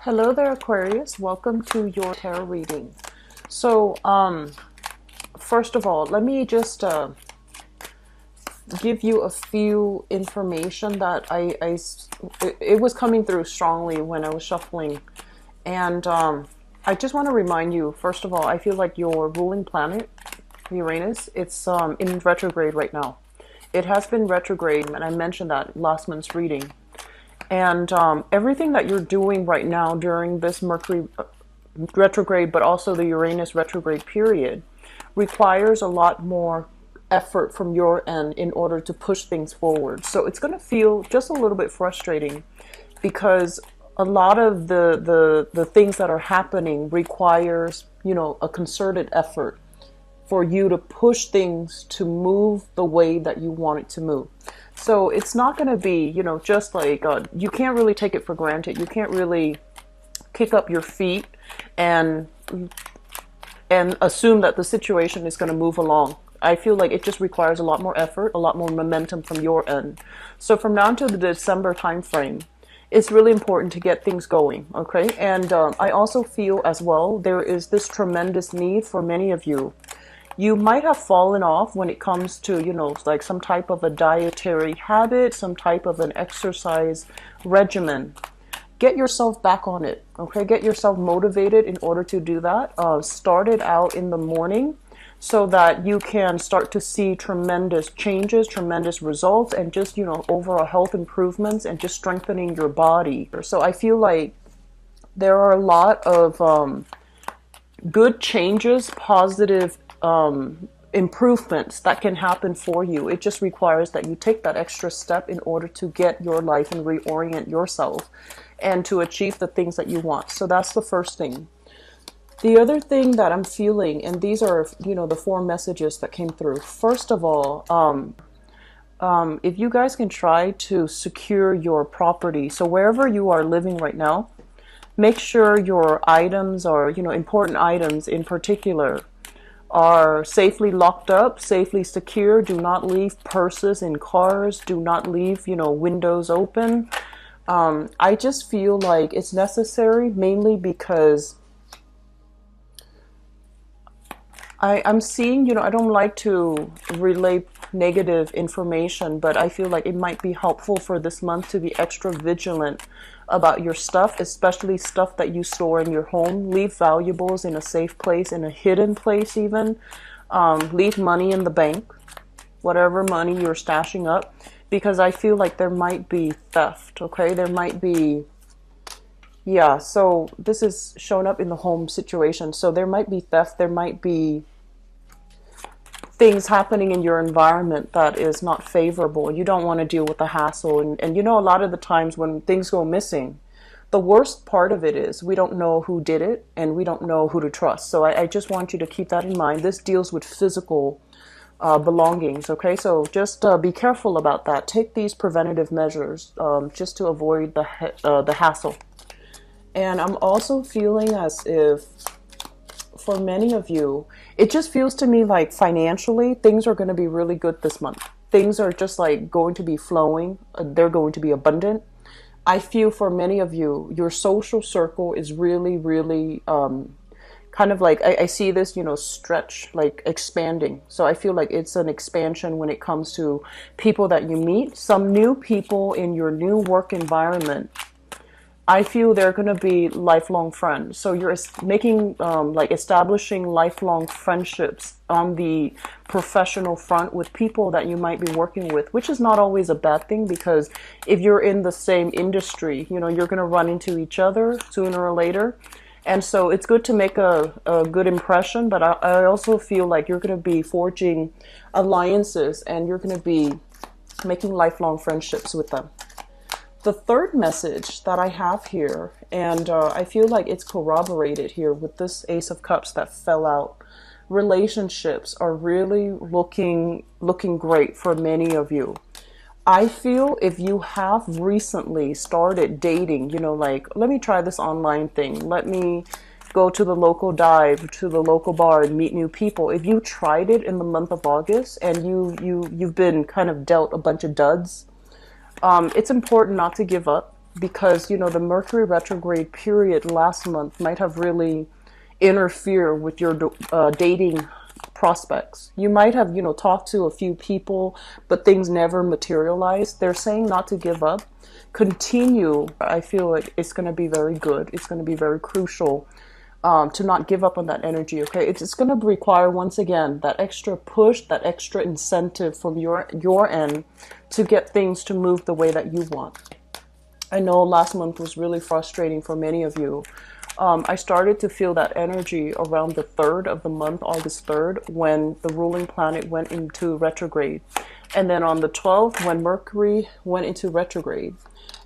Hello there, Aquarius. Welcome to your tarot reading. So, first of all, let me just give you a few information that it was coming through strongly when I was shuffling. And I just want to remind you, first of all, I feel like your ruling planet, Uranus, it's in retrograde right now. It has been retrograde, and I mentioned that last month's reading. And everything that you're doing right now during this Mercury retrograde, but also the Uranus retrograde period, requires a lot more effort from your end in order to push things forward. So it's going to feel just a little bit frustrating because a lot of the things that are happening requires, a concerted effort for you to push things to move the way that you want it to move. So it's not going to be, just like, you can't really take it for granted. You can't really kick up your feet and assume that the situation is going to move along. I feel like it just requires a lot more effort, a lot more momentum from your end. So from now until the December timeframe, it's really important to get things going, okay? And I also feel as well, there is this tremendous need for many of you. You might have fallen off when it comes to, like some type of a dietary habit, some type of an exercise regimen. Get yourself back on it, okay? Get yourself motivated in order to do that. Start it out in the morning so that you can start to see tremendous changes, tremendous results, and just, overall health improvements and just strengthening your body. So I feel like there are a lot of good changes, positive improvements that can happen for you. It just requires that you take that extra step in order to get your life and reorient yourself and to achieve the things that you want. So that's the first thing. The other thing that I'm feeling, and these are, the four messages that came through. First of all, if you guys can try to secure your property. So wherever you are living right now, make sure your items are, important items in particular, are safely locked up, safely secure. Do not leave purses in cars. Do not leave, windows open. I just feel like it's necessary mainly because I'm seeing, I don't like to relay negative information, but I feel like it might be helpful for this month to be extra vigilant about your stuff, especially stuff that you store in your home. Leave valuables in a safe place, in a hidden place even. Leave money in the bank, whatever money you're stashing up, because I feel like there might be theft, okay? There might be, yeah, so this is showing up in the home situation. So there might be theft, there might be things happening in your environment that is not favorable. You don't want to deal with the hassle. And a lot of the times when things go missing, the worst part of it is we don't know who did it and we don't know who to trust. So I just want you to keep that in mind. This deals with physical belongings, okay? So just be careful about that. Take these preventative measures just to avoid the hassle. And I'm also feeling as if for many of you, it just feels to me like financially, things are going to be really good this month. Things are just like going to be flowing. They're going to be abundant. I feel for many of you, your social circle is really, really kind of like, I see this, stretch, like expanding. So I feel like it's an expansion when it comes to people that you meet. Some new people in your new work environment, I feel they're going to be lifelong friends. So you're making, establishing lifelong friendships on the professional front with people that you might be working with, which is not always a bad thing because if you're in the same industry, you're going to run into each other sooner or later. And so it's good to make a good impression, but I also feel like you're going to be forging alliances and you're going to be making lifelong friendships with them. The third message that I have here, and I feel like it's corroborated here with this Ace of Cups that fell out, relationships are really looking great for many of you. I feel if you have recently started dating, like, let me try this online thing. Let me go to the local dive, to the local bar and meet new people. If you tried it in the month of August and you've been kind of dealt a bunch of duds, it's important not to give up. because, you know, the Mercury retrograde period last month might have really interfered with your dating prospects. You might have, you know, talked to a few people, but things never materialized. They're saying not to give up. Continue. I feel like it's going to be very good. It's going to be very crucial to not give up on that energy, okay? It's going to require, once again, that extra push, that extra incentive from your end to get things to move the way that you want. I know last month was really frustrating for many of you. I started to feel that energy around the 3rd of the month, August 3rd, when the ruling planet went into retrograde. And then on the 12th, when Mercury went into retrograde.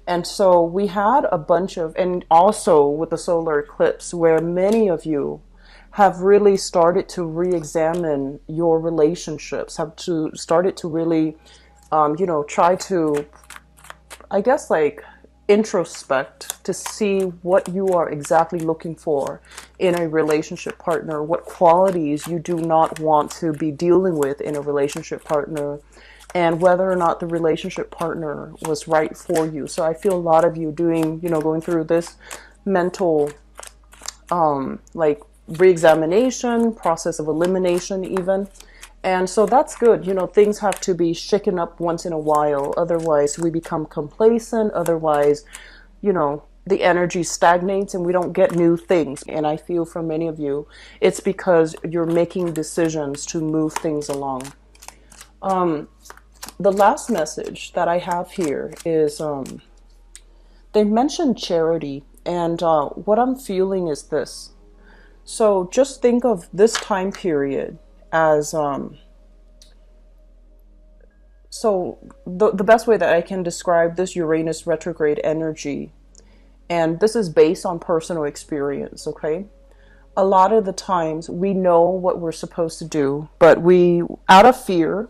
And so we had a bunch of, and also with the solar eclipse, where many of you have really started to re-examine your relationships, have started to really, you know, try to, I guess, like, introspect to see what you are exactly looking for in a relationship partner, what qualities you do not want to be dealing with in a relationship partner, and whether or not the relationship partner was right for you. So I feel a lot of you doing, you know, going through this mental, like, re-examination, process of elimination even. And so that's good. You know, things have to be shaken up once in a while. Otherwise, we become complacent. Otherwise, you know, the energy stagnates and we don't get new things. And I feel for many of you, it's because you're making decisions to move things along. The last message that I have here is they mentioned charity. And what I'm feeling is this. So just think of this time period as so the best way that I can describe this Uranus retrograde energy, and this is based on personal experience, okay? A lot of the times we know what we're supposed to do, but we, out of fear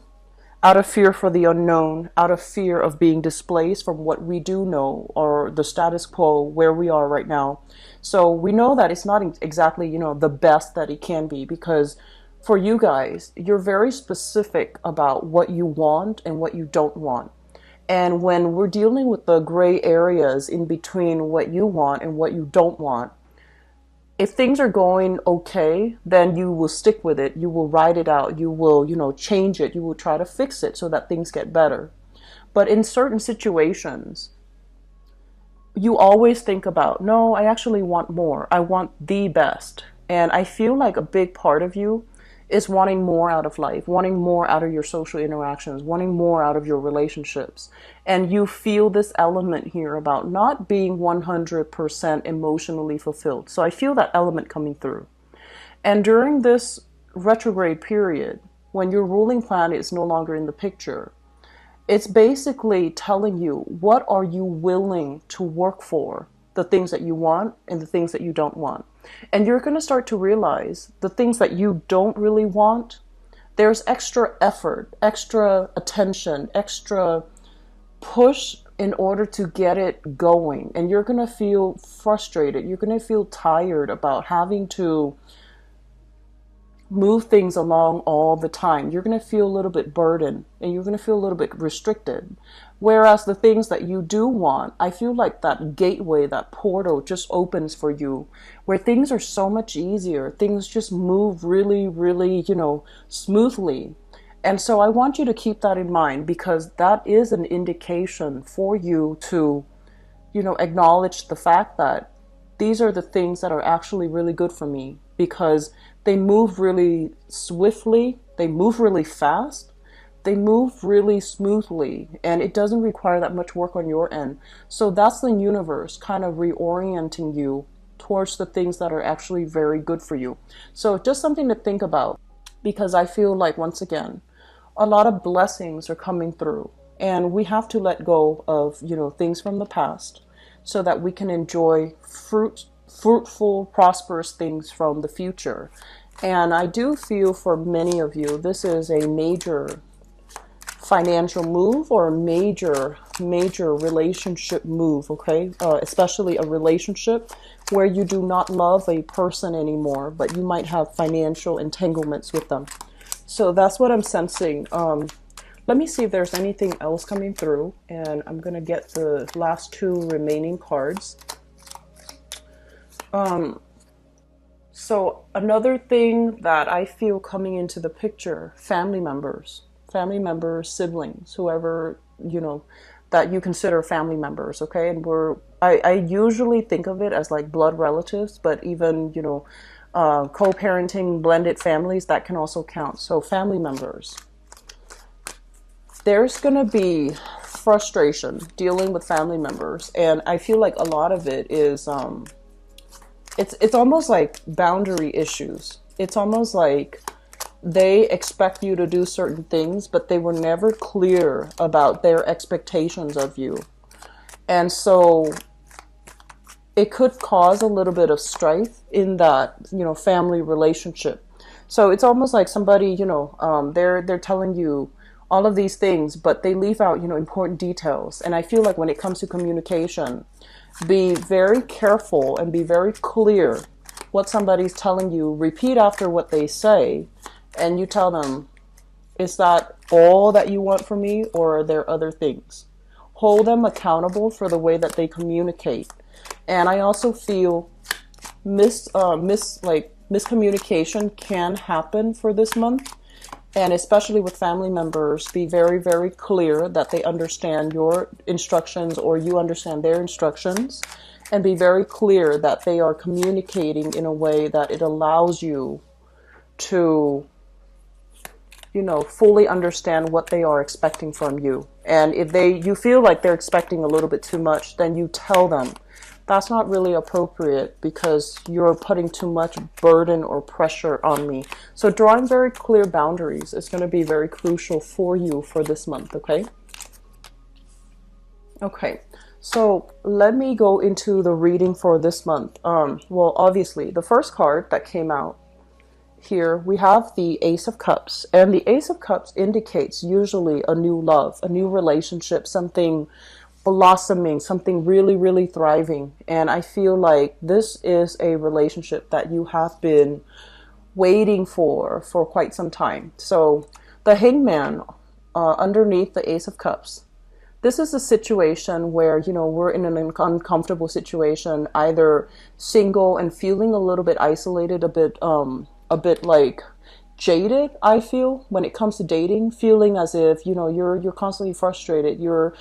for the unknown, out of fear of being displaced from what we do know or the status quo where we are right now. So we know that it's not exactly, you know, the best that it can be, because for you guys, you're very specific about what you want and what you don't want. And when we're dealing with the gray areas in between what you want and what you don't want, if things are going okay, then you will stick with it. You will ride it out. You will, you know, change it. You will try to fix it so that things get better. But in certain situations, you always think about, no, I actually want more. I want the best. And I feel like a big part of you is wanting more out of life, wanting more out of your social interactions, wanting more out of your relationships. And you feel this element here about not being 100% emotionally fulfilled. So I feel that element coming through. And during this retrograde period, when your ruling planet is no longer in the picture, it's basically telling you, what are you willing to work for? The things that you want and the things that you don't want. And you're going to start to realize the things that you don't really want, there's extra effort, extra attention, extra push in order to get it going. And you're going to feel frustrated. You're going to feel tired about having to move things along all the time. You're going to feel a little bit burdened and you're going to feel a little bit restricted. Whereas the things that you do want, I feel like that gateway, that portal just opens for you, where things are so much easier. Things just move really, really, you know, smoothly. And so I want you to keep that in mind, because that is an indication for you to, you know, acknowledge the fact that these are the things that are actually really good for me, because they move really swiftly, they move really fast, they move really smoothly, and it doesn't require that much work on your end. So that's the universe kind of reorienting you towards the things that are actually very good for you. So just something to think about, because I feel like, once again, a lot of blessings are coming through, and we have to let go of, you know, things from the past so that we can enjoy fruitful, prosperous things from the future. And I do feel for many of you, this is a major financial move or a major relationship move, okay? Especially a relationship where you do not love a person anymore, but you might have financial entanglements with them. So that's what I'm sensing. Let me see if there's anything else coming through, and I'm going to get the last two remaining cards. So another thing that I feel coming into the picture, family members, siblings, whoever, you know, that you consider family members, okay? And I usually think of it as like blood relatives, but even, you know, co-parenting, blended families, that can also count. So family members. There's going to be frustration dealing with family members, and I feel like a lot of it is it's almost like boundary issues. It's almost like they expect you to do certain things, but they were never clear about their expectations of you. And so it could cause a little bit of strife in that, you know, family relationship. So it's almost like somebody, you know, they're telling you all of these things, but they leave out, you know, important details. And I feel like when it comes to communication, be very careful and be very clear what somebody's telling you. Repeat after what they say, and you tell them, is that all that you want from me, or are there other things? Hold them accountable for the way that they communicate. And I also feel miscommunication can happen for this month. And especially with family members, be very, very clear that they understand your instructions or you understand their instructions. And be very clear that they are communicating in a way that it allows you to, you know, fully understand what they are expecting from you. And if you feel like they're expecting a little bit too much, then you tell them that's not really appropriate because you're putting too much burden or pressure on me. So drawing very clear boundaries is going to be very crucial for you for this month, okay? Okay, so let me go into the reading for this month. Well, obviously, the first card that came out here, we have the Ace of Cups. And the Ace of Cups indicates usually a new love, a new relationship, something blossoming, something really, really thriving. And I feel like this is a relationship that you have been waiting for quite some time. So the Hangman underneath the Ace of Cups, this is a situation where, you know, we're in an uncomfortable situation, either single and feeling a little bit isolated, a bit like jaded, I feel, when it comes to dating, feeling as if, you know, you're constantly frustrated. You're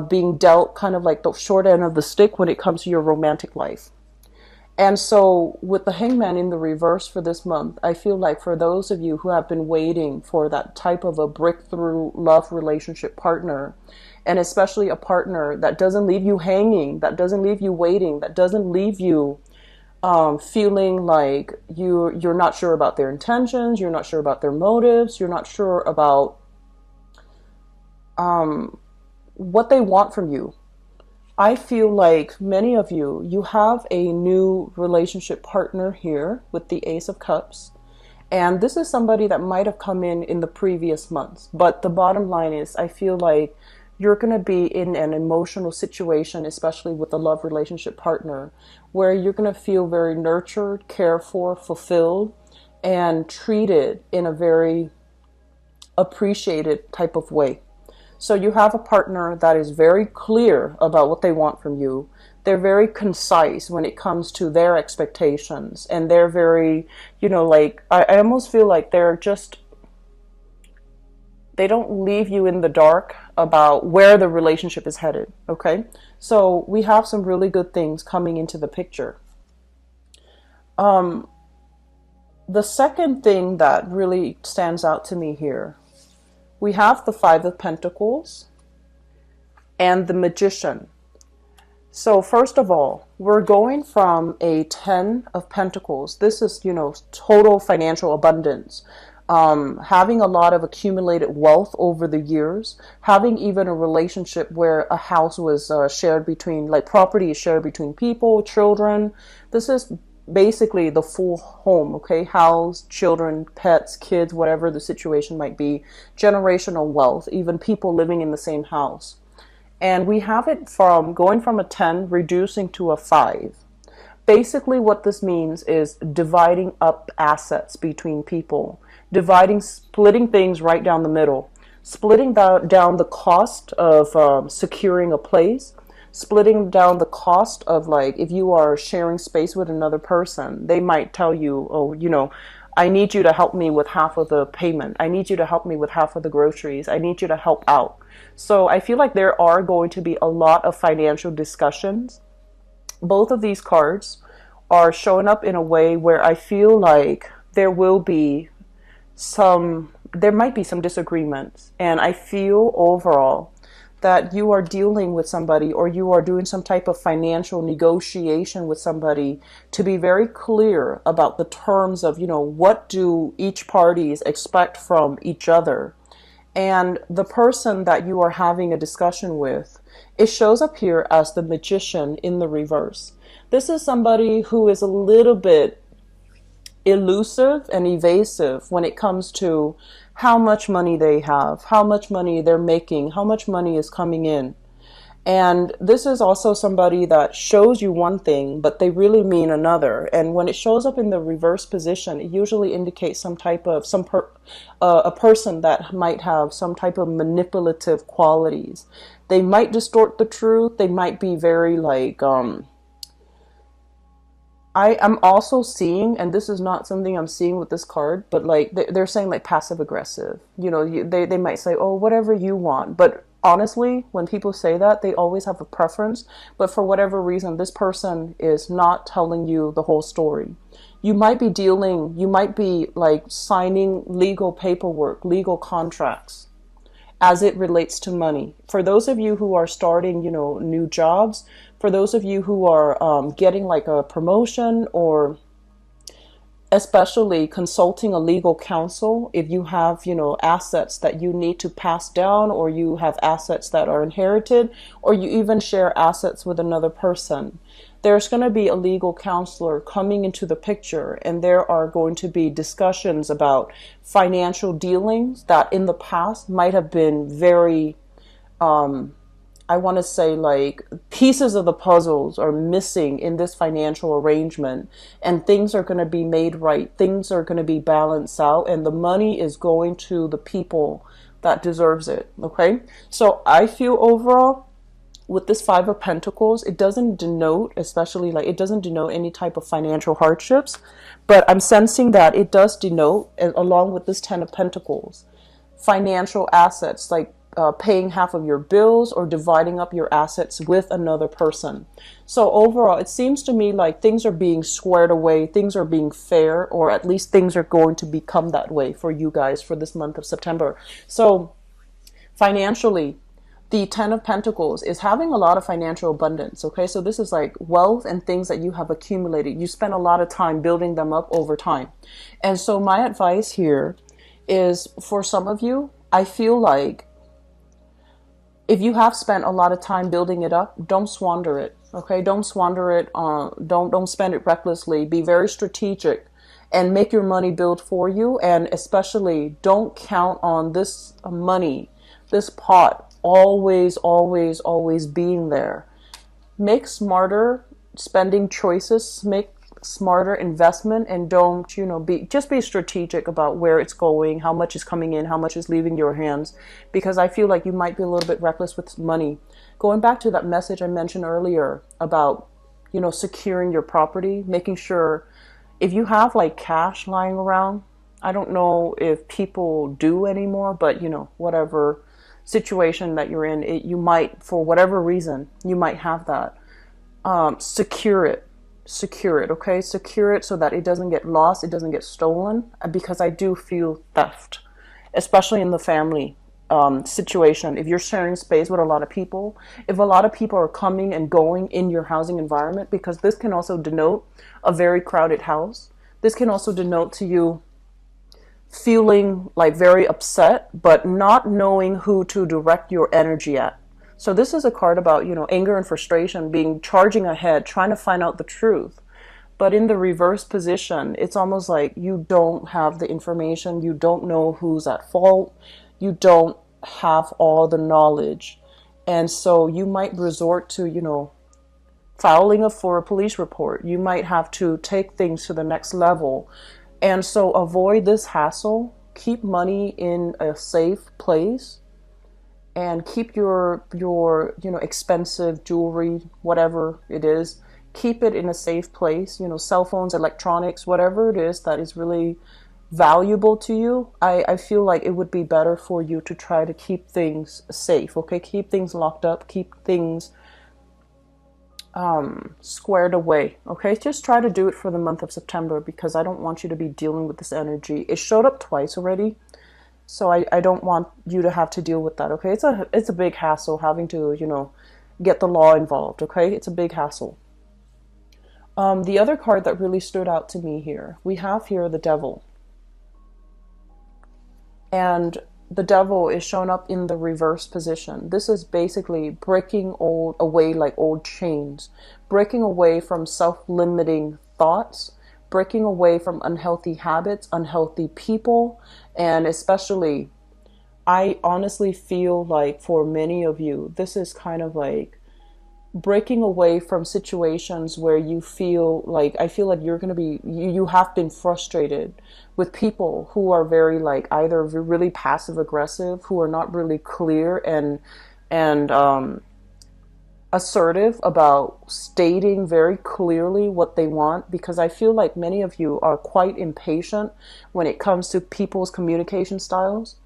being dealt kind of like the short end of the stick when it comes to your romantic life. And so with the Hangman in the reverse for this month, I feel like for those of you who have been waiting for that type of a breakthrough love relationship partner, and especially a partner that doesn't leave you hanging, that doesn't leave you waiting, that doesn't leave you feeling like you're not sure about their intentions, you're not sure about their motives, you're not sure about what they want from you. I feel like many of you have a new relationship partner here with the Ace of Cups. And this is somebody that might have come in the previous months. But the bottom line is, I feel like you're going to be in an emotional situation, especially with a love relationship partner, where you're going to feel very nurtured, cared for, fulfilled, and treated in a very appreciated type of way. So you have a partner that is very clear about what they want from you. They're very concise when it comes to their expectations. And they're very, you know, like, I almost feel like they don't leave you in the dark about where the relationship is headed, okay? So we have some really good things coming into the picture. The second thing that really stands out to me here, we have the Five of Pentacles and the Magician. So first of all, we're going from a 10 of Pentacles. This is, you know, total financial abundance. Having a lot of accumulated wealth over the years, having even a relationship where a house was shared between, like property is shared between people, children. This is basically the full home, okay? House, children, pets, kids, whatever the situation might be, generational wealth, even people living in the same house. And we have it from going from a 10 reducing to a 5. Basically what this means is dividing up assets between people, splitting things right down the middle. splitting down the cost of securing a place, splitting down the cost of, like, if you are sharing space with another person, they might tell you, oh, I need you to help me with half of the payment. I need you to help me with half of the groceries. I need you to help out. So I feel like there are going to be a lot of financial discussions. Both of these cards are showing up in a way where I feel like there might be some disagreements. And I feel overall that you are dealing with somebody, or you are doing some type of financial negotiation with somebody, to be very clear about the terms of, what do each parties expect from each other. And the person that you are having a discussion with, it shows up here as the Magician in the reverse. This is somebody who is a little bit elusive and evasive when it comes to how much money they have, how much money they're making, how much money is coming in. And this is also somebody that shows you one thing, but they really mean another. And when it shows up in the reverse position, it usually indicates some type of a person that might have some type of manipulative qualities. They might distort the truth. They might be very like, I'm also seeing, and this is not something I'm seeing with this card, but like they're saying like passive aggressive. They might say, oh, whatever you want. But honestly, when people say that, they always have a preference. But for whatever reason, this person is not telling you the whole story. You might be like signing legal paperwork, legal contracts as it relates to money. For those of you who are starting, new jobs, for those of you who are getting like a promotion, or especially consulting a legal counsel, if you have, assets that you need to pass down, or you have assets that are inherited, or you even share assets with another person, there's going to be a legal counselor coming into the picture, and there are going to be discussions about financial dealings that in the past might have been very, I want to say, like, pieces of the puzzles are missing in this financial arrangement, and things are going to be made right. Things are going to be balanced out, and the money is going to the people that deserves it. Okay. So I feel overall with this Five of Pentacles, it doesn't denote, especially like, it doesn't denote any type of financial hardships, but I'm sensing that it does denote, along with this Ten of Pentacles, financial assets, like paying half of your bills or dividing up your assets with another person. So overall, it seems to me like things are being squared away, things are being fair, or at least things are going to become that way for you guys for this month of September. So financially, the Ten of Pentacles is having a lot of financial abundance, okay? So this is like wealth and things that you have accumulated. You spend a lot of time building them up over time. And so my advice here is, for some of you, I feel like if you have spent a lot of time building it up, don't squander it, okay? Don't squander it. Don't spend it recklessly. Be very strategic and make your money build for you. And especially, don't count on this money, this pot, always being there. Make smarter spending choices, make smarter investment, and don't, just be strategic about where it's going, how much is coming in, how much is leaving your hands, because I feel like you might be a little bit reckless with money. Going back to that message I mentioned earlier about, securing your property, making sure if you have like cash lying around, I don't know if people do anymore, but whatever situation that you're in, you might, for whatever reason, you might have that. Secure it, okay? Secure it so that it doesn't get lost, it doesn't get stolen, because I do feel theft, especially in the family situation. If you're sharing space with a lot of people, if a lot of people are coming and going in your housing environment, because this can also denote a very crowded house. This can also denote to you feeling like very upset, but not knowing who to direct your energy at. So this is a card about, anger and frustration, charging ahead, trying to find out the truth. But in the reverse position, it's almost like you don't have the information. You don't know who's at fault. You don't have all the knowledge. And so you might resort to, filing for a police report. You might have to take things to the next level. And so avoid this hassle. keep money in a safe place, and keep your expensive jewelry, whatever it is, keep it in a safe place. Cell phones, electronics, whatever it is that is really valuable to you, I feel like it would be better for you to try to keep things safe. Okay, keep things locked up, keep things squared away. Okay, just try to do it for the month of September, because I don't want you to be dealing with this energy. It showed up twice already, so I don't want you to have to deal with that. Okay, it's a big hassle having to get the law involved. Okay, it's a big hassle. The other card that really stood out to me here, we have here the Devil. And the Devil is shown up in the reverse position. This is basically breaking away like old chains, breaking away from self-limiting thoughts, breaking away from unhealthy habits, unhealthy people. And especially, I honestly feel like for many of you, this is kind of like breaking away from situations where you feel like, I feel like you're going to be, you have been frustrated with people who are very like either really passive aggressive, who are not really clear and assertive about stating very clearly what they want. Because I feel like many of you are quite impatient when it comes to people's communication styles.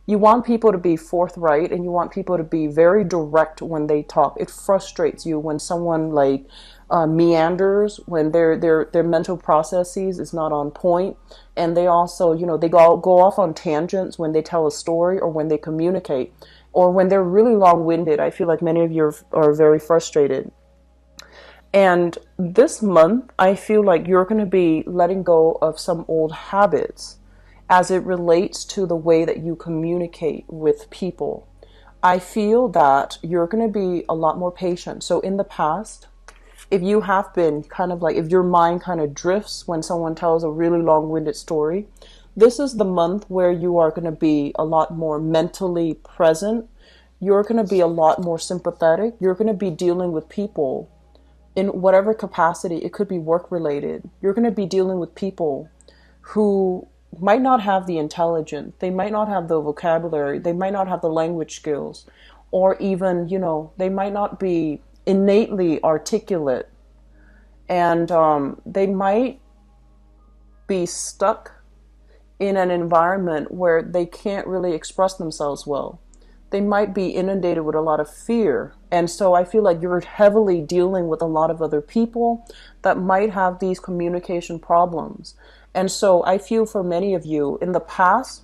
You want people to be forthright, and you want people to be very direct when they talk. It frustrates you when someone like meanders, when their mental processes is not on point, and they also they go off on tangents when they tell a story or when they communicate, or when they're really long-winded. I feel like many of you are very frustrated. And this month, I feel like you're going to be letting go of some old habits as it relates to the way that you communicate with people. I feel that you're going to be a lot more patient. So in the past, if you have been kind of like, if your mind kind of drifts when someone tells a really long-winded story, this is the month where you are going to be a lot more mentally present. You're going to be a lot more sympathetic. You're going to be dealing with people in whatever capacity. It could be work related. You're going to be dealing with people who might not have the intelligence, they might not have the vocabulary, they might not have the language skills, or even, they might not be innately articulate, and they might be stuck in an environment where they can't really express themselves well. They might be inundated with a lot of fear. And so I feel like you're heavily dealing with a lot of other people that might have these communication problems. And so I feel for many of you in the past,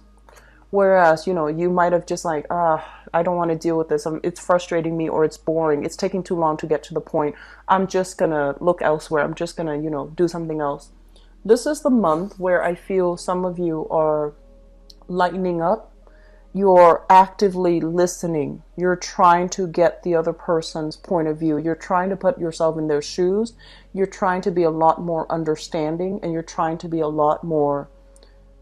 whereas, you might have just like, I don't want to deal with this. It's frustrating me, or it's boring. It's taking too long to get to the point. I'm just going to look elsewhere. I'm just going to, do something else. This is the month where I feel some of you are lightening up. You're actively listening. You're trying to get the other person's point of view. You're trying to put yourself in their shoes. You're trying to be a lot more understanding, and you're trying to be a lot more,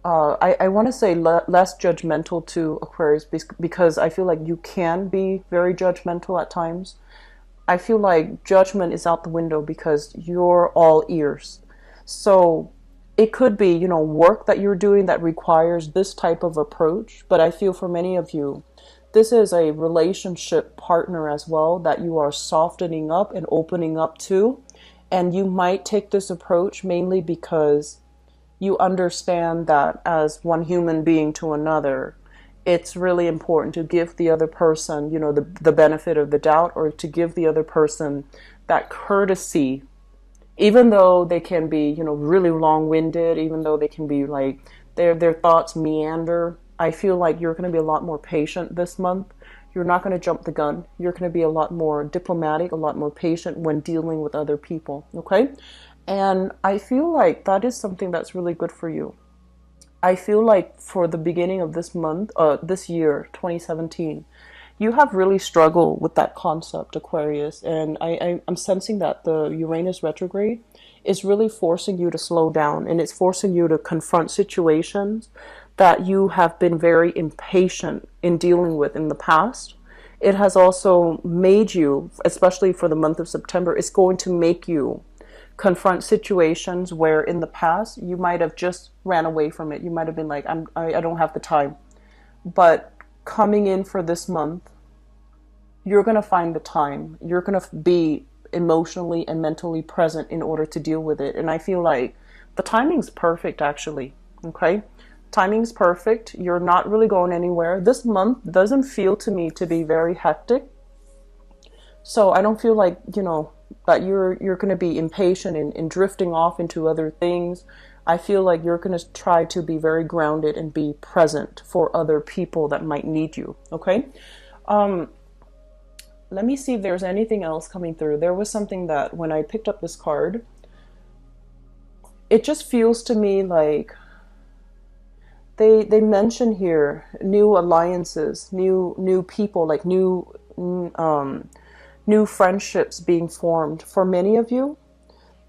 I want to say less judgmental to Aquarius, because I feel like you can be very judgmental at times. I feel like judgment is out the window because you're all ears. So it could be, work that you're doing that requires this type of approach. But I feel for many of you, this is a relationship partner as well that you are softening up and opening up to. And you might take this approach mainly because you understand that as one human being to another, it's really important to give the other person, the benefit of the doubt, or to give the other person that courtesy. Even though they can be, really long-winded, even though they can be like, their thoughts meander, I feel like you're going to be a lot more patient this month. You're not going to jump the gun. You're going to be a lot more diplomatic, a lot more patient when dealing with other people, okay? And I feel like that is something that's really good for you. I feel like for the beginning of this month, this year, 2017, you have really struggled with that concept, Aquarius, and I'm sensing that the Uranus retrograde is really forcing you to slow down, and it's forcing you to confront situations that you have been very impatient in dealing with in the past. It has also made you, especially for the month of September, it's going to make you confront situations where in the past you might have just ran away from it. You might have been like, I don't have the time. But coming in for this month, you're going to find the time. You're going to be emotionally and mentally present in order to deal with it. And I feel like the timing's perfect, actually. Okay? Timing's perfect. You're not really going anywhere. This month doesn't feel to me to be very hectic. So I don't feel like, you know, that you're going to be impatient and drifting off into other things. I feel like you're going to try to be very grounded and be present for other people that might need you. Okay? Let me see if there's anything else coming through. There was something that when I picked up this card, it just feels to me like they mention here new alliances, new people, like new friendships being formed. For many of you,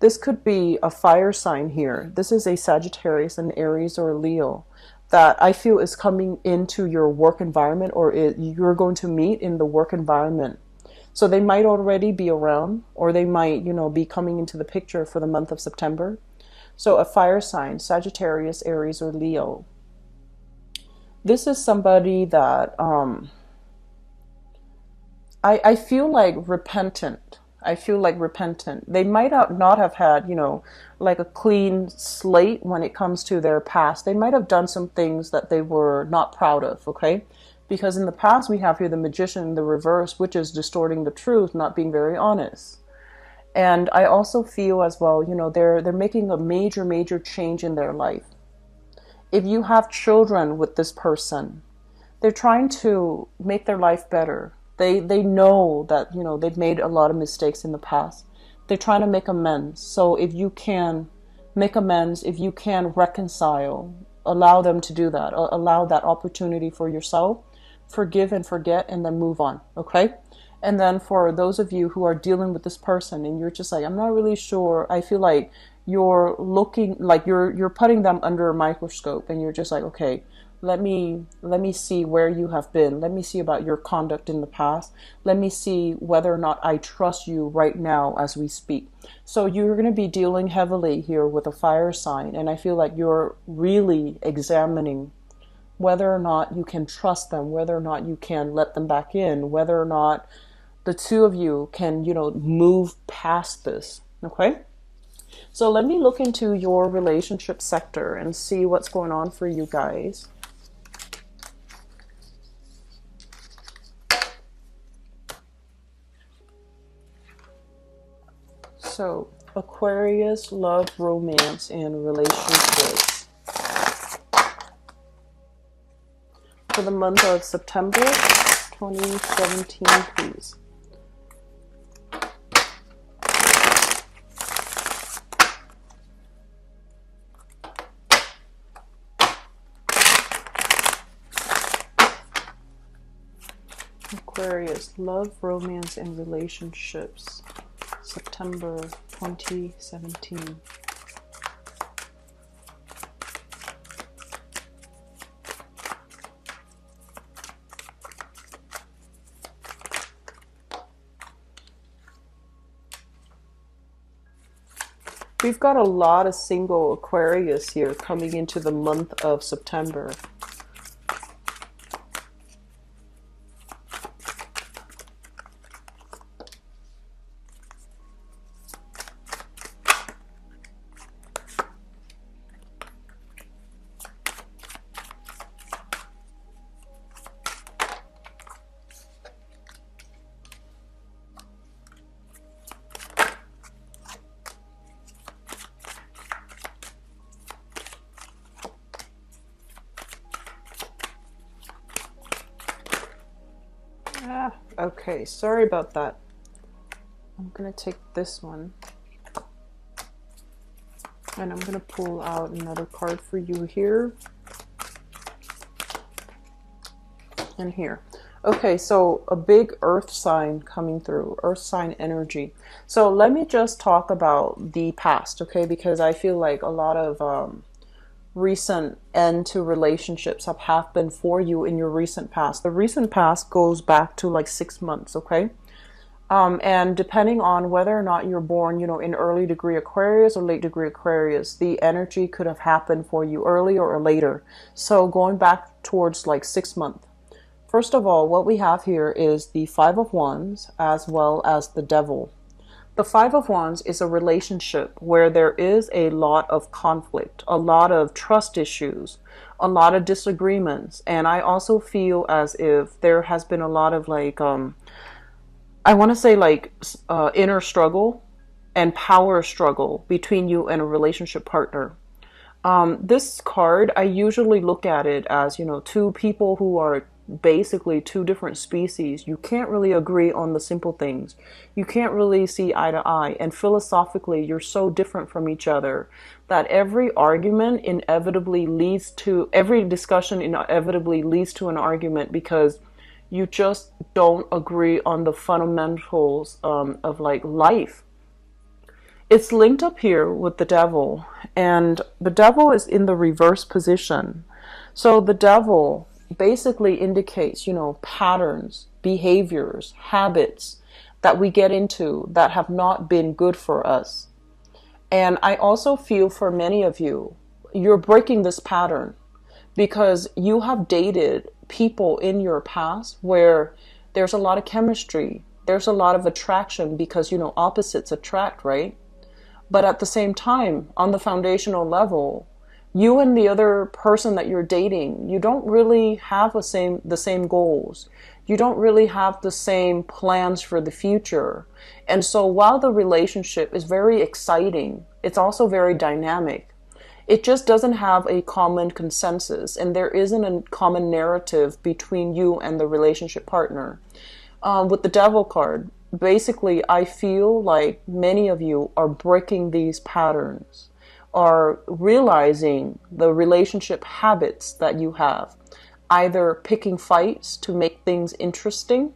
this could be a fire sign here. This is a Sagittarius, an Aries, or a Leo that I feel is coming into your work environment, or you're going to meet in the work environment. So they might already be around, or they might, you know, be coming into the picture for the month of September. So a fire sign, Sagittarius, Aries, or Leo. This is somebody that I feel like repentant. I feel like repentant. They might not have had, you know, like a clean slate when it comes to their past. They might have done some things that they were not proud of, okay? Because in the past we have here the Magician in the reverse, which is distorting the truth, not being very honest. And I also feel as well, you know, they're making a major change in their life. If you have children with this person, they're trying to make their life better. They know that, you know, they've made a lot of mistakes in the past. They're trying to make amends. So if you can make amends, if you can reconcile, allow them to do that. Allow that opportunity for yourself. Forgive and forget, and then move on. Okay? And then for those of you who are dealing with this person and you're just like, I'm not really sure. I feel like you're looking like you're putting them under a microscope, and you're just like, okay, let me see where you have been. Let me see about your conduct in the past. Let me see whether or not I trust you right now as we speak. So you're going to be dealing heavily here with a fire sign, and I feel like you're really examining whether or not you can trust them, whether or not you can let them back in, whether or not the two of you can, you know, move past this. Okay? So let me look into your relationship sector and see what's going on for you guys. So, Aquarius, love, romance, and relationships. For the month of September 2017, please. Aquarius, love, romance, and relationships. September 2017. We've got a lot of single Aquarius here coming into the month of September. Okay, sorry about that. I'm going to take this one. And I'm going to pull out another card for you here. And here. Okay, so a big earth sign coming through. Earth sign energy. So let me just talk about the past, okay? Because I feel like a lot of recent end to relationships have happened for you in your recent past. The recent past goes back to like 6 months, okay? And depending on whether or not you're born, in early degree Aquarius or late degree Aquarius, the energy could have happened for you earlier or later. So going back towards like 6 months. First of all, what we have here is the Five of Wands as well as the Devil. The Five of Wands is a relationship where there is a lot of conflict, a lot of trust issues, a lot of disagreements. And I also feel as if there has been a lot of like, I want to say like inner struggle and power struggle between you and a relationship partner. This card, I usually look at it as, two people who are basically two different species. You can't really agree on the simple things. You can't really see eye to eye. And philosophically, you're so different from each other that every discussion inevitably leads to an argument because you just don't agree on the fundamentals of like life. It's linked up here with the Devil, and the Devil is in the reverse position. So the Devil basically indicates, patterns, behaviors, habits that we get into that have not been good for us. And I also feel for many of you, you're breaking this pattern because you have dated people in your past where there's a lot of chemistry, there's a lot of attraction because, opposites attract, right? But at the same time, on the foundational level, you and the other person that you're dating, you don't really have the same goals. You don't really have the same plans for the future. And so while the relationship is very exciting, it's also very dynamic. It just doesn't have a common consensus, and there isn't a common narrative between you and the relationship partner. With the Devil card, basically, I feel like many of you are breaking these patterns, are realizing the relationship habits that you have, either picking fights to make things interesting,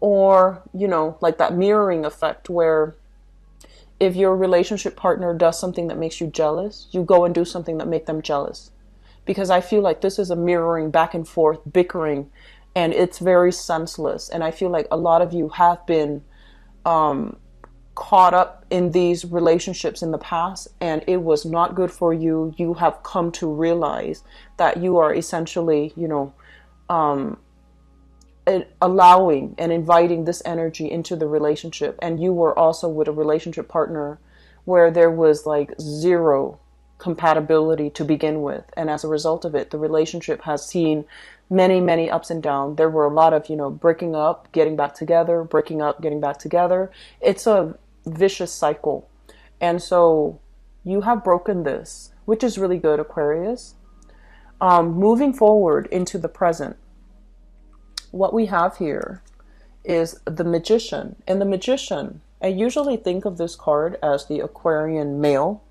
or, like that mirroring effect where if your relationship partner does something that makes you jealous, you go and do something that makes them jealous. Because I feel like this is a mirroring back and forth, bickering, and it's very senseless. And I feel like a lot of you have been caught up in these relationships in the past, and it was not good for you. You have come to realize that you are essentially, allowing and inviting this energy into the relationship. And you were also with a relationship partner where there was like zero compatibility to begin with. And as a result of it, the relationship has seen many, many ups and downs. There were a lot of, breaking up, getting back together, breaking up, getting back together. It's a vicious cycle. And so you have broken this, which is really good, Aquarius. Moving forward into the present, what we have here is the Magician. And the Magician, I usually think of this card as the Aquarian male,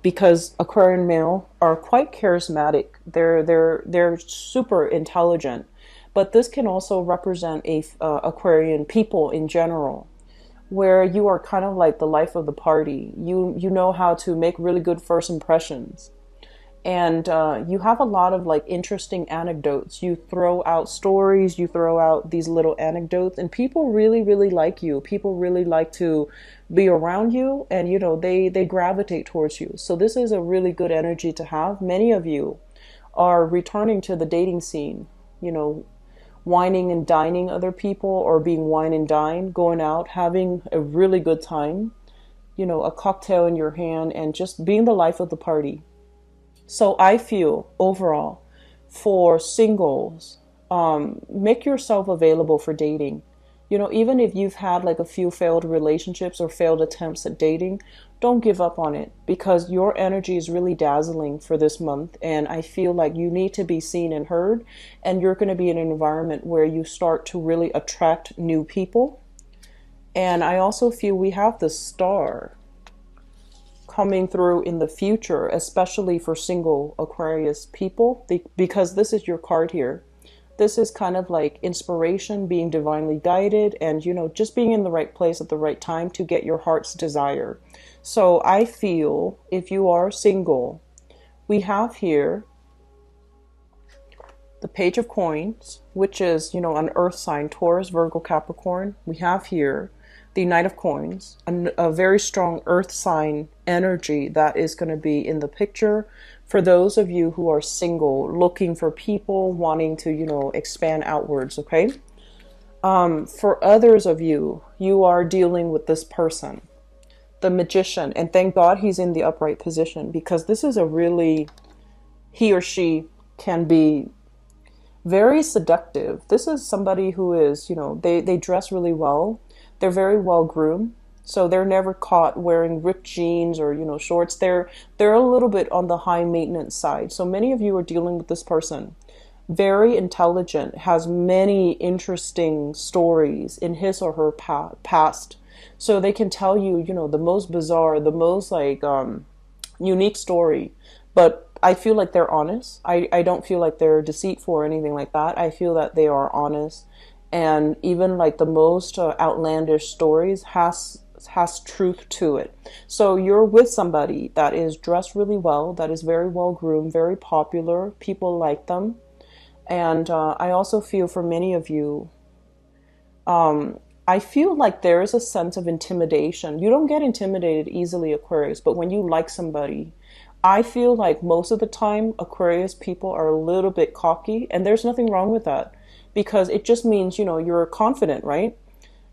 because Aquarian male are quite charismatic. They're super intelligent, but this can also represent Aquarian people in general, where you are kind of like the life of the party. You know how to make really good first impressions. And you have a lot of like interesting anecdotes. You throw out stories, you throw out these little anecdotes, and people really, really like you. People really like to be around you, and they gravitate towards you. So this is a really good energy to have. Many of you are returning to the dating scene, wining and dining other people, or being wine and dine, going out, having a really good time, a cocktail in your hand, and just being the life of the party. So I feel overall for singles, make yourself available for dating. Even if you've had like a few failed relationships or failed attempts at dating, don't give up on it, because your energy is really dazzling for this month. And I feel like you need to be seen and heard, and you're going to be in an environment where you start to really attract new people. And I also feel we have the Star coming through in the future, especially for single Aquarius people, because this is your card here. This is kind of like inspiration, being divinely guided, and just being in the right place at the right time to get your heart's desire. So I feel if you are single, we have here the Page of Coins, which is, you know, an earth sign, Taurus, Virgo, Capricorn. We have here the Knight of Coins, a very strong earth sign energy that is going to be in the picture for those of you who are single, looking for people, wanting to, you know, expand outwards, okay? For others of you, you are dealing with this person, the Magician, and thank God he's in the upright position, because this is a really, he or she can be very seductive. This is somebody who is, you know, they dress really well. They're very well groomed. So they're never caught wearing ripped jeans or, you know, shorts. They're a little bit on the high maintenance side. So many of you are dealing with this person. Very intelligent, has many interesting stories in his or her past. So they can tell you, you know, the most bizarre, the most like unique story. But I feel like they're honest. I don't feel like they're deceitful or anything like that. I feel that they are honest. And even like the most outlandish stories has truth to it. So you're with somebody that is dressed really well, that is very well groomed, very popular. People like them. And I also feel for many of you, I feel like there is a sense of intimidation. You don't get intimidated easily, Aquarius, but when you like somebody, I feel like most of the time Aquarius people are a little bit cocky, and there's nothing wrong with that, because it just means, you know, you're confident, right?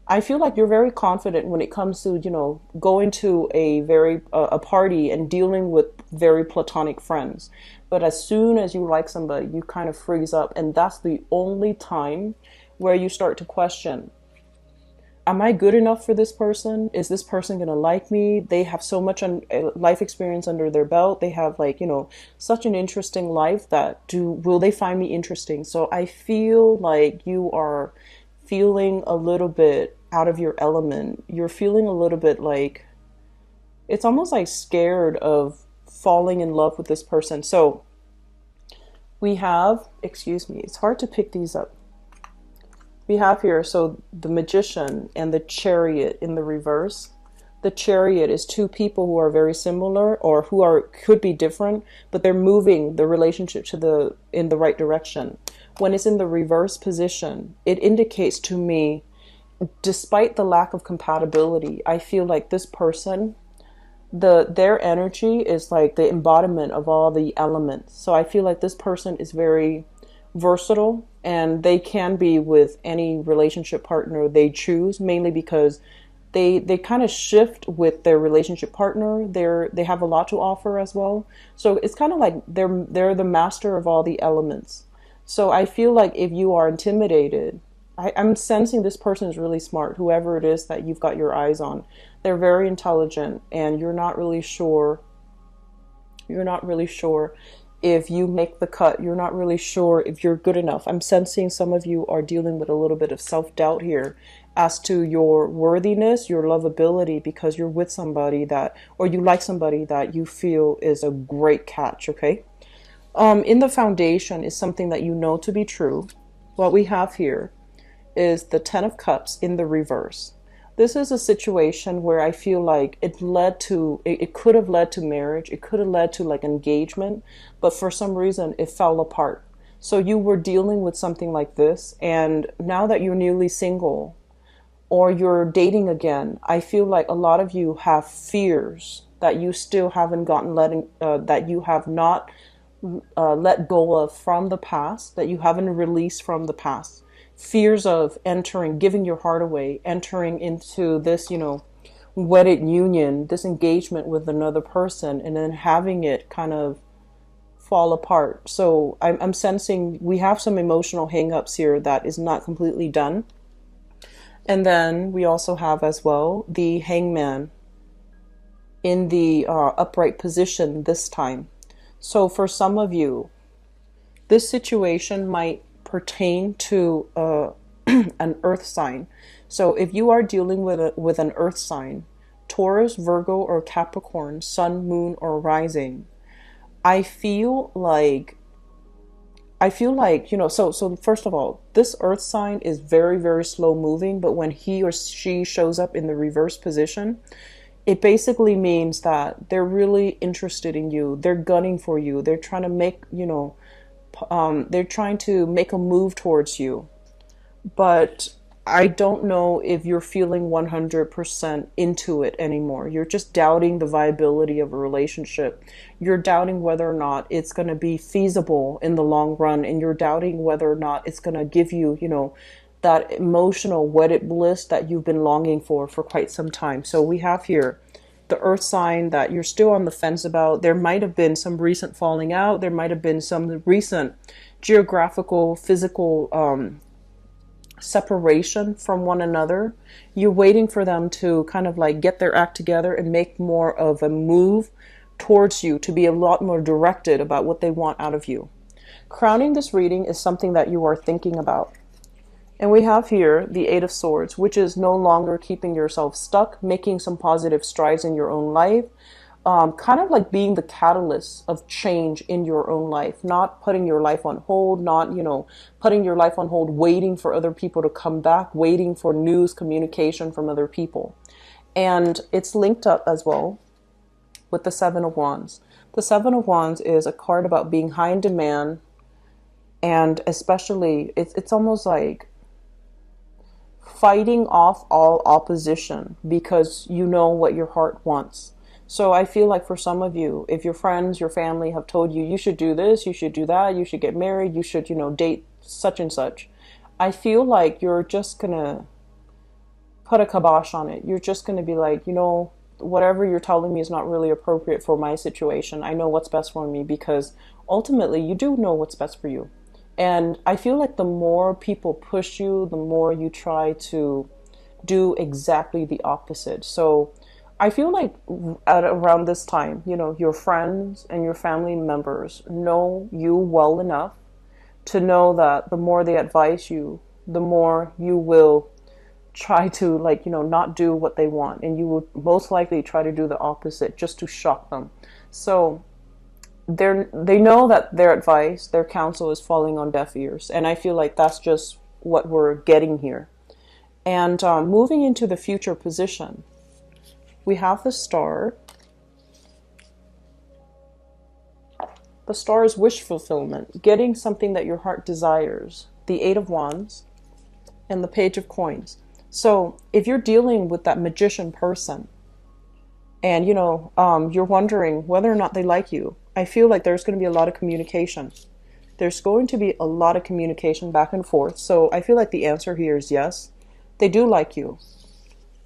I feel like you're very confident when it comes to, you know, going to a party and dealing with very platonic friends. But as soon as you like somebody, you kind of freeze up, and that's the only time where you start to question, am I good enough for this person? Is this person going to like me? They have so much life experience under their belt. They have, like, you know, such an interesting life that will they find me interesting? So I feel like you are feeling a little bit out of your element. You're feeling a little bit like, it's almost like scared of falling in love with this person. So we have, excuse me, it's hard to pick these up. We have here, so the Magician and the Chariot in the reverse. The Chariot is two people who are very similar, or could be different, but they're moving the relationship in the right direction. When it's in the reverse position, it indicates to me, despite the lack of compatibility, I feel like this person, their energy is like the embodiment of all the elements. So I feel like this person is very versatile, and they can be with any relationship partner they choose, mainly because they kind of shift with their relationship partner. They have a lot to offer as well. So it's kind of like they're the master of all the elements. So I feel like if you are intimidated, I'm sensing this person is really smart, whoever it is that you've got your eyes on. They're very intelligent, and you're not really sure if you make the cut. You're not really sure if you're good enough. I'm sensing some of you are dealing with a little bit of self-doubt here as to your worthiness, your lovability, because you're with somebody or you like somebody that you feel is a great catch, okay? In the foundation is something that you know to be true. What we have here is the Ten of Cups in the reverse. This is a situation where I feel like it could have led to marriage. It could have led to like engagement, but for some reason it fell apart. So you were dealing with something like this, and now that you're newly single or you're dating again, I feel like a lot of you have fears that you still haven't that you have not let go of from the past, that you haven't released from the past. Fears of giving your heart away, entering into this, you know, wedded union, this engagement with another person, and then having it kind of fall apart. So I'm sensing we have some emotional hang-ups here that is not completely done. And then we also have as well the Hangman in the upright position this time. So for some of you, this situation might pertain to an earth sign. So if you are dealing with an earth sign, Taurus, Virgo, or Capricorn, sun, moon, or rising, I feel like, you know, so first of all, this earth sign is very, very slow moving, but when he or she shows up in the reverse position, it basically means that they're really interested in you. They're gunning for you. They're trying to make, you know, they're trying to make a move towards you, but I don't know if you're feeling 100% into it anymore. You're just doubting the viability of a relationship. You're doubting whether or not it's going to be feasible in the long run, and you're doubting whether or not it's going to give you, that emotional wedded bliss that you've been longing for quite some time. So we have here the earth sign that you're still on the fence about. There might have been some recent falling out. There might have been some recent geographical, physical separation from one another. You're waiting for them to kind of like get their act together and make more of a move towards you, to be a lot more directed about what they want out of you. Crowning this reading is something that you are thinking about. And we have here the Eight of Swords, which is no longer keeping yourself stuck, making some positive strides in your own life, kind of like being the catalyst of change in your own life, not putting your life on hold, not, putting your life on hold, waiting for other people to come back, waiting for news, communication from other people. And it's linked up as well with the Seven of Wands. The Seven of Wands is a card about being high in demand, and especially it's almost like fighting off all opposition because you know what your heart wants. So I feel like for some of you, if your friends, your family have told you, you should do this, you should do that, you should get married, you should, date such and such, I feel like you're just going to put a kibosh on it. You're just going to be like, whatever you're telling me is not really appropriate for my situation. I know what's best for me, because ultimately you do know what's best for you. And I feel like the more people push you, the more you try to do exactly the opposite. So I feel like at around this time, your friends and your family members know you well enough to know that the more they advise you, the more you will try to not do what they want. And you will most likely try to do the opposite just to shock them. So they know that their advice, their counsel is falling on deaf ears. And I feel like that's just what we're getting here. And moving into the future position, we have the Star. The Star is wish fulfillment, getting something that your heart desires. The Eight of Wands and the Page of Coins. So if you're dealing with that magician person and, you're wondering whether or not they like you, I feel like there's going to be a lot of communication. There's going to be a lot of communication back and forth. So I feel like the answer here is yes. They do like you.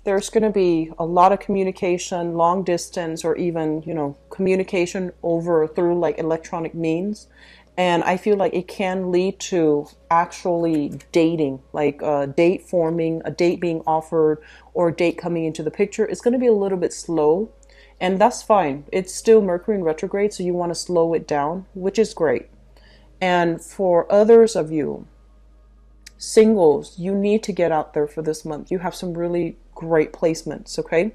There's going to be a lot of communication, long distance, or even, communication through like electronic means. And I feel like it can lead to actually dating, like a date forming, a date being offered, or a date coming into the picture. It's going to be a little bit slow, and that's fine. It's still Mercury in retrograde, so you want to slow it down, which is great. And for others of you, singles, you need to get out there for this month. You have some really great placements, okay?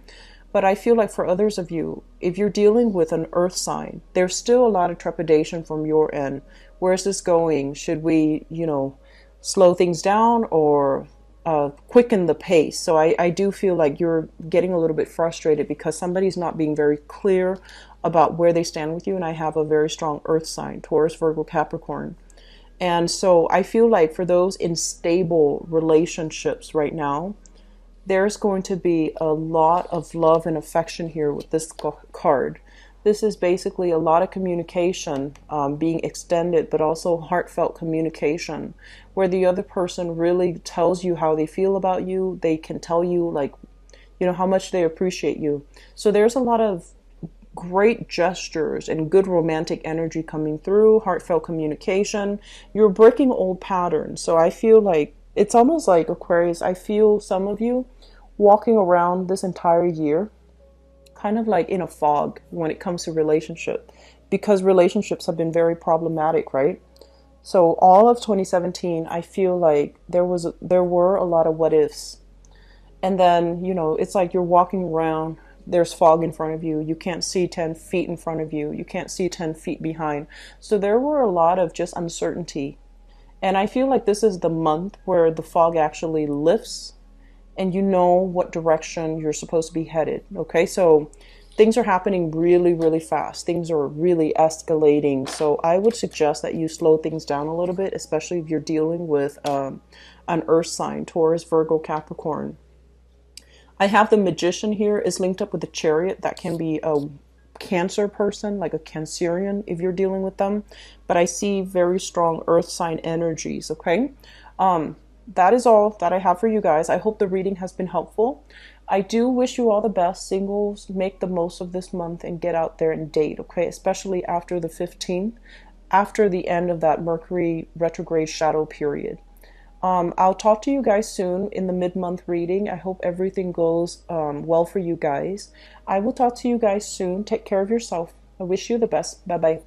But I feel like for others of you, if you're dealing with an earth sign, there's still a lot of trepidation from your end. Where's this going? Should we, slow things down or quicken the pace? So I do feel like you're getting a little bit frustrated because somebody's not being very clear about where they stand with you. And I have a very strong earth sign, Taurus, Virgo, Capricorn. And so I feel like for those in stable relationships right now, there's going to be a lot of love and affection here with this card. This is basically a lot of communication being extended, but also heartfelt communication where the other person really tells you how they feel about you. They can tell you how much they appreciate you. So there's a lot of great gestures and good romantic energy coming through, heartfelt communication. You're breaking old patterns. So I feel like it's almost like, Aquarius, I feel some of you walking around this entire year kind of like in a fog when it comes to relationship, because relationships have been very problematic, right? So all of 2017, I feel like there were a lot of what ifs. And then, it's like you're walking around, there's fog in front of you. You can't see 10 feet in front of you. You can't see 10 feet behind. So there were a lot of just uncertainty. And I feel like this is the month where the fog actually lifts and you know what direction you're supposed to be headed. Okay, so things are happening really, really fast. Things are really escalating. So I would suggest that you slow things down a little bit, especially if you're dealing with an earth sign, Taurus, Virgo, Capricorn. I have the Magician here is linked up with the Chariot. That can be a Cancer person, like a Cancerian, if you're dealing with them. But I see very strong earth sign energies, okay? That is all that I have for you guys. I hope the reading has been helpful. I do wish you all the best. Singles, make the most of this month and get out there and date, okay? Especially after the 15th, after the end of that Mercury retrograde shadow period. I'll talk to you guys soon in the mid-month reading. I hope everything goes well for you guys. I will talk to you guys soon. Take care of yourself. I wish you the best. Bye-bye.